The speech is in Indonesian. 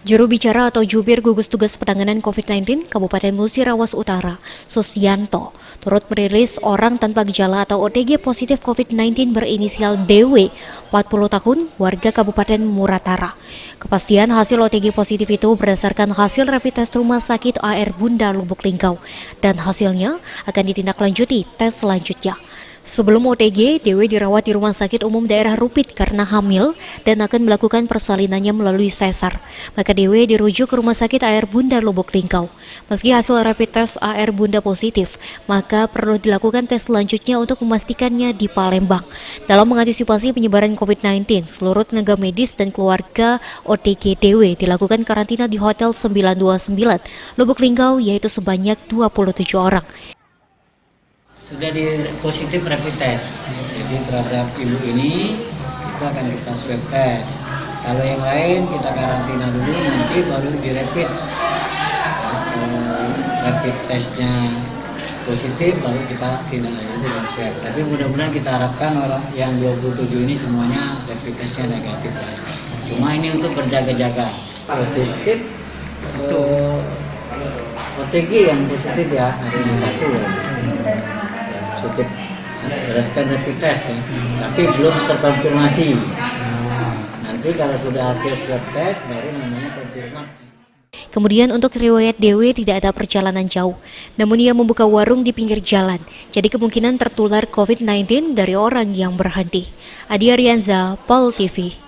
Juru bicara atau jubir gugus tugas penanganan COVID-19 Kabupaten Musirawas Utara, Susyanto, turut merilis orang tanpa gejala atau OTG positif COVID-19 berinisial DW, 40 tahun, warga Kabupaten Muratara. Kepastian hasil OTG positif itu berdasarkan hasil rapid test Rumah Sakit AR Bunda Lubuk Linggau, dan hasilnya akan ditindaklanjuti tes selanjutnya. Sebelum OTG, DW dirawat di Rumah Sakit Umum Daerah Rupit karena hamil dan akan melakukan persalinannya melalui sesar. Maka DW dirujuk ke Rumah Sakit AR Bunda Lubuk Linggau. Meski hasil rapid test AR Bunda positif, maka perlu dilakukan tes selanjutnya untuk memastikannya di Palembang. Dalam mengantisipasi penyebaran COVID-19, seluruh tenaga medis dan keluarga OTG DW dilakukan karantina di Hotel 929 Lubuk Linggau, yaitu sebanyak 27 orang. Sudah positif rapid test, jadi terhadap ibu ini kita akan swab test. Kalau yang lain kita karantina dulu, nanti baru dirapid. Rapid testnya positif, baru kita tindak lanjut dengan swab. Tapi mudah-mudahan kita harapkan orang yang 27 ini semuanya rapid testnya negatif. Cuma ini untuk berjaga-jaga. Positif untuk OTG yang positif ya, hari ini satu ya. Positif berdasarkan rapid test ya, tapi belum terkonfirmasi. Nanti kalau sudah hasil swab test baru namanya konfirmasi. Kemudian untuk riwayat DW tidak ada perjalanan jauh, namun ia membuka warung di pinggir jalan. Jadi kemungkinan tertular COVID-19 dari orang yang berhenti. Adi Arianza, Pol TV.